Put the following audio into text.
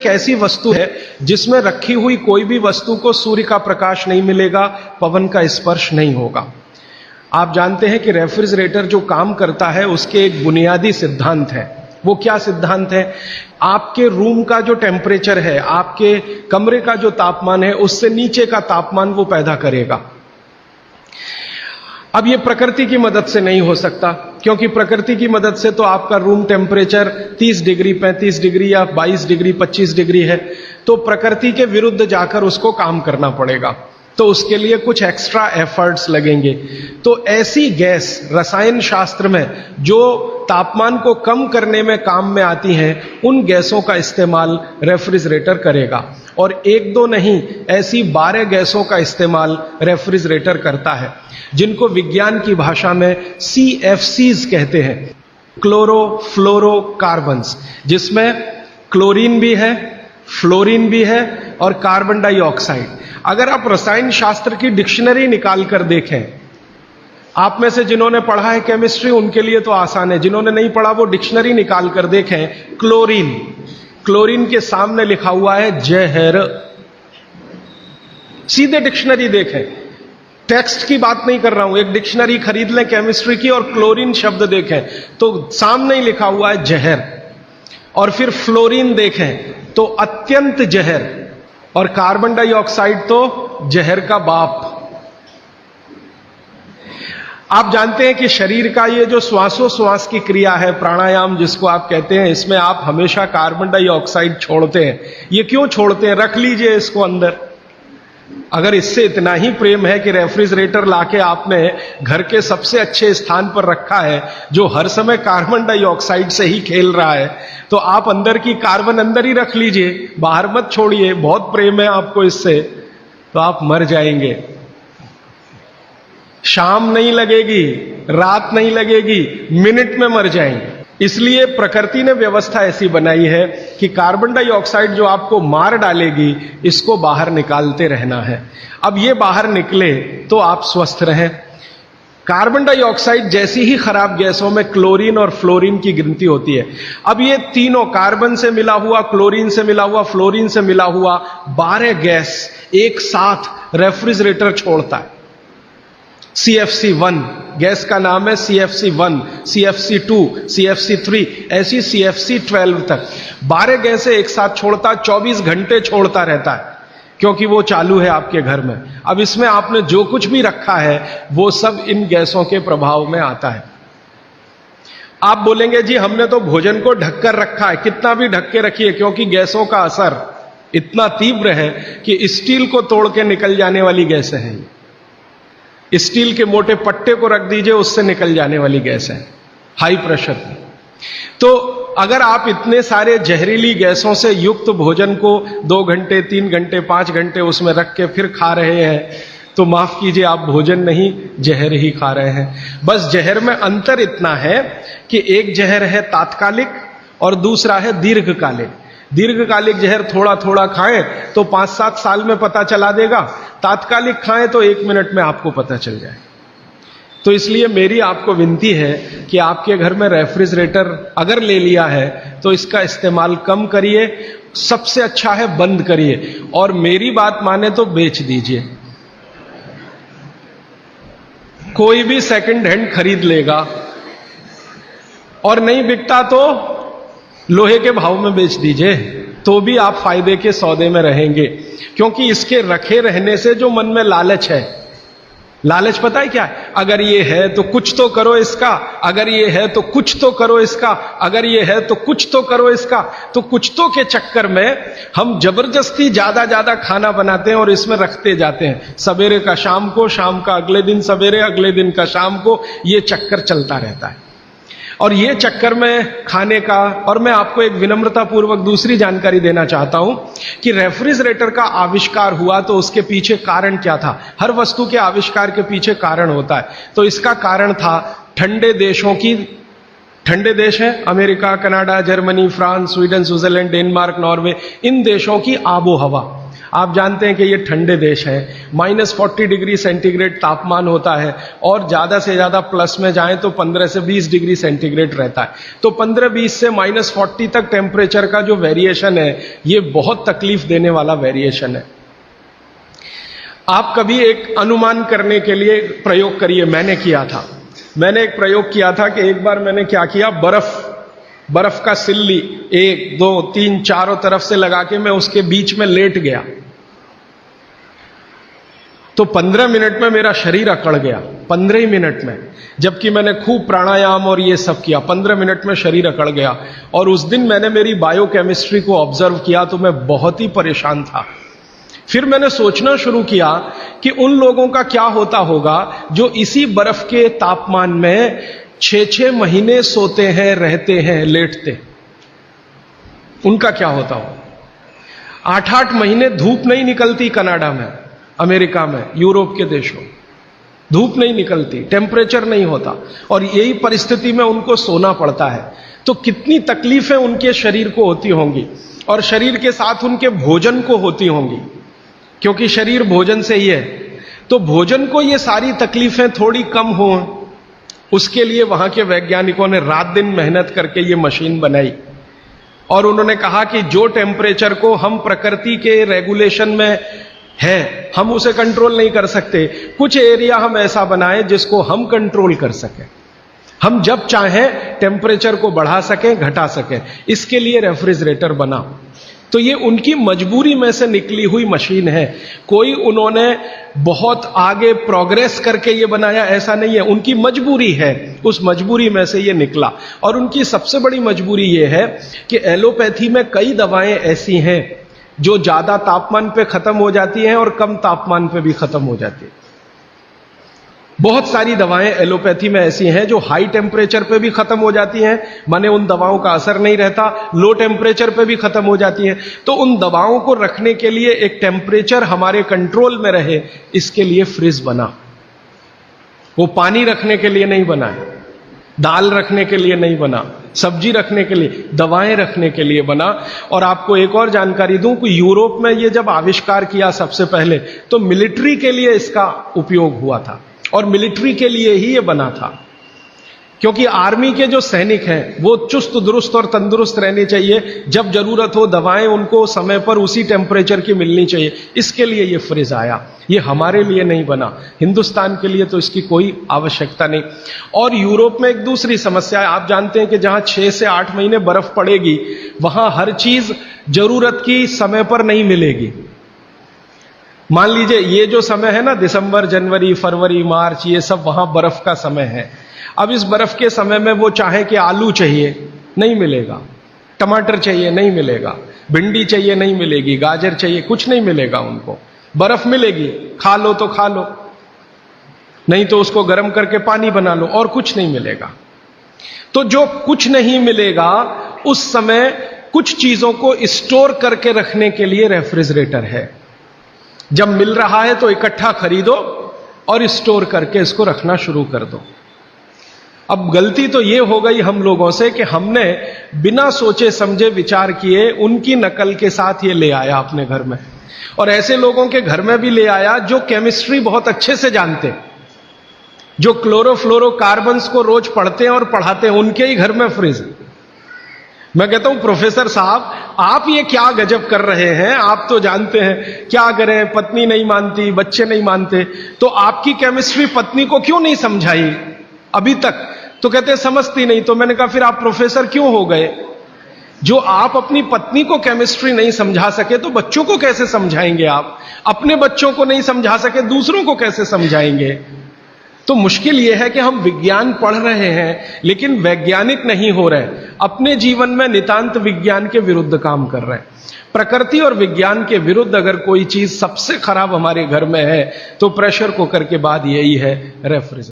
एक ऐसी वस्तु है जिसमें रखी हुई कोई भी वस्तु को सूर्य का प्रकाश नहीं मिलेगा, पवन का स्पर्श नहीं होगा। आप जानते हैं कि रेफ्रिजरेटर जो काम करता है उसके एक बुनियादी सिद्धांत है। वो क्या सिद्धांत है? आपके रूम का जो टेम्परेचर है, आपके कमरे का जो तापमान है, उससे नीचे का तापमान वो पैदा करेगा। अब ये प्रकृति की मदद से नहीं हो सकता, क्योंकि प्रकृति की मदद से तो आपका रूम टेम्परेचर 30 डिग्री, 35 डिग्री या 22 डिग्री, 25 डिग्री है, तो प्रकृति के विरुद्ध जाकर उसको काम करना पड़ेगा। तो उसके लिए कुछ एक्स्ट्रा एफर्ट्स लगेंगे। तो ऐसी गैस रसायन शास्त्र में जो तापमान को कम करने में काम में आती हैं, उन गैसों का इस्तेमाल रेफ्रिजरेटर करेगा। और एक दो नहीं, ऐसी 12 गैसों का इस्तेमाल रेफ्रिजरेटर करता है, जिनको विज्ञान की भाषा में CFCs कहते हैं, क्लोरोफ्लोरोकार्बन्स, जिसमें क्लोरीन भी है, फ्लोरीन भी है और कार्बन डाइऑक्साइड। अगर आप रसायन शास्त्र की डिक्शनरी निकाल कर देखें, आप में से जिन्होंने पढ़ा है केमिस्ट्री उनके लिए तो आसान है, जिन्होंने नहीं पढ़ा वो डिक्शनरी निकाल कर देखें। क्लोरीन, क्लोरीन के सामने लिखा हुआ है जहर। सीधे डिक्शनरी देखें, टेक्स्ट की बात नहीं कर रहा हूं, एक डिक्शनरी खरीद लें केमिस्ट्री की और क्लोरीन शब्द देखें तो सामने ही लिखा हुआ है जहर। और फिर फ्लोरीन देखें तो अत्यंत जहर, और कार्बन डाइऑक्साइड तो जहर का बाप। आप जानते हैं कि शरीर का ये जो श्वासोश्वास की क्रिया है, प्राणायाम जिसको आप कहते हैं, इसमें आप हमेशा कार्बन डाइऑक्साइड छोड़ते हैं। ये क्यों छोड़ते हैं? रख लीजिए इसको अंदर। अगर इससे इतना ही प्रेम है कि रेफ्रिजरेटर लाके आपने घर के सबसे अच्छे स्थान पर रखा है, जो हर समय कार्बन डाइऑक्साइड से ही खेल रहा है, तो आप अंदर की कार्बन अंदर ही रख लीजिए, बाहर मत छोड़िए। बहुत प्रेम है आपको इससे, तो आप मर जाएंगे। शाम नहीं लगेगी, रात नहीं लगेगी, मिनट में मर जाएंगे। इसलिए प्रकृति ने व्यवस्था ऐसी बनाई है कि कार्बन डाइऑक्साइड जो आपको मार डालेगी, इसको बाहर निकालते रहना है। अब ये बाहर निकले तो आप स्वस्थ रहें। कार्बन डाइऑक्साइड जैसी ही खराब गैसों में क्लोरीन और फ्लोरीन की गिनती होती है। अब ये तीनों, कार्बन से मिला हुआ, क्लोरीन से मिला हुआ, फ्लोरीन से मिला हुआ 12 गैस एक साथ रेफ्रिजरेटर छोड़ता है। CFC1 गैस का नाम है, CFC1, CFC2, CFC3, ऐसी CFC12 तक 12 गैसें एक साथ छोड़ता, 24 घंटे छोड़ता रहता है, क्योंकि वो चालू है आपके घर में। अब इसमें आपने जो कुछ भी रखा है वो सब इन गैसों के प्रभाव में आता है। आप बोलेंगे जी हमने तो भोजन को ढककर रखा है। कितना भी ढक के रखिए, क्योंकि गैसों का असर इतना तीव्र है कि स्टील को तोड़ के निकल जाने वाली गैसें हैं। स्टील के मोटे पट्टे को रख दीजिए, उससे निकल जाने वाली गैस है, हाई प्रेशर की। तो अगर आप इतने सारे जहरीली गैसों से युक्त भोजन को 2 घंटे, 3 घंटे, 5 घंटे उसमें रख के फिर खा रहे हैं, तो माफ कीजिए, आप भोजन नहीं जहर ही खा रहे हैं। बस जहर में अंतर इतना है कि एक जहर है तात्कालिक और दूसरा है दीर्घकालिक। दीर्घकालिक जहर थोड़ा थोड़ा खाएं तो 5-7 साल में पता चला देगा, तात्कालिक खाएं तो 1 मिनट में आपको पता चल जाए। तो इसलिए मेरी आपको विनती है कि आपके घर में रेफ्रिजरेटर अगर ले लिया है तो इसका इस्तेमाल कम करिए, सबसे अच्छा है बंद करिए, और मेरी बात माने तो बेच दीजिए। कोई भी सेकंड हैंड खरीद लेगा, और नहीं बिकता तो लोहे के भाव में बेच दीजिए, तो भी आप फायदे के सौदे में रहेंगे। क्योंकि इसके रखे रहने से जो मन में लालच है, लालच पता है क्या है? अगर ये है तो कुछ तो करो इसका, अगर ये है तो कुछ तो करो इसका, अगर ये है तो कुछ तो करो इसका। तो कुछ तो के चक्कर में हम जबरदस्ती ज्यादा खाना बनाते हैं और इसमें रखते जाते हैं। सवेरे का शाम को, शाम का अगले दिन सवेरे, अगले दिन का शाम को, ये चक्कर चलता रहता है। और ये चक्कर में खाने का, और मैं आपको एक विनम्रता पूर्वक दूसरी जानकारी देना चाहता हूं कि रेफ्रिजरेटर का आविष्कार हुआ तो उसके पीछे कारण क्या था? हर वस्तु के आविष्कार के पीछे कारण होता है। तो इसका कारण था ठंडे देशों की, ठंडे देश हैं America, Canada, Germany, France, Sweden, Switzerland, Denmark, Norway, इन देशों की आबो हवा। आप जानते हैं कि ये ठंडे देश हैं, -40 डिग्री सेंटीग्रेड तापमान होता है और ज्यादा से ज्यादा प्लस में जाएं तो 15 से 20 डिग्री सेंटीग्रेड रहता है। तो 15-20 से -40 तक टेम्परेचर का जो वेरिएशन है ये बहुत तकलीफ देने वाला वेरिएशन है। आप कभी एक अनुमान करने के लिए प्रयोग करिए, मैंने किया था। मैंने एक प्रयोग किया था कि एक बार मैंने क्या किया, बर्फ का सिल्ली 1, 2, 3 चारों तरफ से लगा के मैं उसके बीच में लेट गया तो 15 मिनट में मेरा शरीर अकड़ गया। 15 ही मिनट में, जबकि मैंने खूब प्राणायाम और ये सब किया, 15 मिनट में शरीर अकड़ गया। और उस दिन मैंने मेरी बायोकेमिस्ट्री को ऑब्जर्व किया तो मैं बहुत ही परेशान था। फिर मैंने सोचना शुरू किया कि उन लोगों का क्या होता होगा जो इसी बर्फ के तापमान में 6-6 महीने सोते हैं, रहते हैं, लेटते, उनका क्या होता हो। 8-8 महीने धूप नहीं निकलती कनाडा में, अमेरिका में, यूरोप के देशों धूप नहीं निकलती, टेम्परेचर नहीं होता और यही परिस्थिति में उनको सोना पड़ता है। तो कितनी तकलीफें उनके शरीर को होती होंगी और शरीर के साथ उनके भोजन को होती होंगी, क्योंकि शरीर भोजन से ही है। तो भोजन को ये सारी तकलीफें थोड़ी कम हो, उसके लिए वहां के वैज्ञानिकों ने रात दिन मेहनत करके ये मशीन बनाई और उन्होंने कहा कि जो टेम्परेचर को हम प्रकृति के रेगुलेशन में है हम उसे कंट्रोल नहीं कर सकते, कुछ एरिया हम ऐसा बनाएं जिसको हम कंट्रोल कर सकें, हम जब चाहें टेम्परेचर को बढ़ा सकें, घटा सकें। इसके लिए रेफ्रिजरेटर बना। तो ये उनकी मजबूरी में से निकली हुई मशीन है। कोई उन्होंने बहुत आगे प्रोग्रेस करके ये बनाया ऐसा नहीं है, उनकी मजबूरी है, उस मजबूरी में से ये निकला। और उनकी सबसे बड़ी मजबूरी ये है कि एलोपैथी में कई दवाएं ऐसी हैं जो ज्यादा तापमान पे खत्म हो जाती हैं और कम तापमान पे भी खत्म हो जाती है। बहुत सारी दवाएं एलोपैथी में ऐसी हैं जो हाई टेम्परेचर पे भी खत्म हो जाती हैं, माने उन दवाओं का असर नहीं रहता, लो टेम्परेचर पे भी खत्म हो जाती हैं। तो उन दवाओं को रखने के लिए एक टेम्परेचर हमारे कंट्रोल में रहे, इसके लिए फ्रिज बना। वो पानी रखने के लिए नहीं बना है, दाल रखने के लिए नहीं बना, सब्जी रखने के लिए, दवाएं रखने के लिए बना। और आपको एक और जानकारी दूं कि यूरोप में ये जब आविष्कार किया सबसे पहले तो मिलिट्री के लिए इसका उपयोग हुआ था और मिलिट्री के लिए ही ये बना था, क्योंकि आर्मी के जो सैनिक हैं वो चुस्त दुरुस्त और तंदुरुस्त रहने चाहिए, जब जरूरत हो दवाएं उनको समय पर उसी टेम्परेचर की मिलनी चाहिए। इसके लिए ये फ्रिज आया, ये हमारे लिए नहीं बना, हिंदुस्तान के लिए तो इसकी कोई आवश्यकता नहीं। और यूरोप में एक दूसरी समस्या है, आप जानते हैं कि जहां 6 से 8 महीने बर्फ पड़ेगी वहां हर चीज जरूरत की समय पर नहीं मिलेगी। मान लीजिए ये जो समय है ना, दिसंबर, जनवरी, फरवरी, मार्च, ये सब वहां बर्फ का समय है। अब इस बर्फ के समय में वो चाहे कि आलू चाहिए, नहीं मिलेगा, टमाटर चाहिए, नहीं मिलेगा, भिंडी चाहिए, नहीं मिलेगी, गाजर चाहिए, कुछ नहीं मिलेगा उनको। बर्फ मिलेगी, खा लो तो खा लो, नहीं तो उसको गर्म करके पानी बना लो, और कुछ नहीं मिलेगा। तो जो कुछ नहीं मिलेगा उस समय कुछ चीजों को स्टोर करके रखने के लिए रेफ्रिजरेटर है। जब मिल रहा है तो इकट्ठा खरीदो और स्टोर करके इसको रखना शुरू कर दो। अब गलती तो ये हो गई हम लोगों से कि हमने बिना सोचे समझे विचार किए उनकी नकल के साथ ये ले आया अपने घर में, और ऐसे लोगों के घर में भी ले आया जो केमिस्ट्री बहुत अच्छे से जानते, जो क्लोरोफ्लोरोकार्बन्स को रोज पढ़ते हैं और पढ़ाते हैं, उनके ही घर में फ्रिज। मैं कहता हूं प्रोफेसर साहब आप ये क्या गजब कर रहे हैं, आप तो जानते हैं, क्या करें, पत्नी नहीं मानती, बच्चे नहीं मानते, तो आपकी केमिस्ट्री पत्नी को क्यों नहीं समझाई अभी तक? तो कहते समझती नहीं। तो मैंने कहा फिर आप प्रोफेसर क्यों हो गए? जो आप अपनी पत्नी को केमिस्ट्री नहीं समझा सके तो बच्चों को कैसे समझाएंगे? आप अपने बच्चों को नहीं समझा सके, दूसरों को कैसे समझाएंगे? तो मुश्किल यह है कि हम विज्ञान पढ़ रहे हैं लेकिन वैज्ञानिक नहीं हो रहे, अपने जीवन में नितांत विज्ञान के विरुद्ध काम कर रहे हैं। प्रकृति और विज्ञान के विरुद्ध अगर कोई चीज सबसे खराब हमारे घर में है तो प्रेशर कुकर के बाद यही है रेफ्रिजरेटर।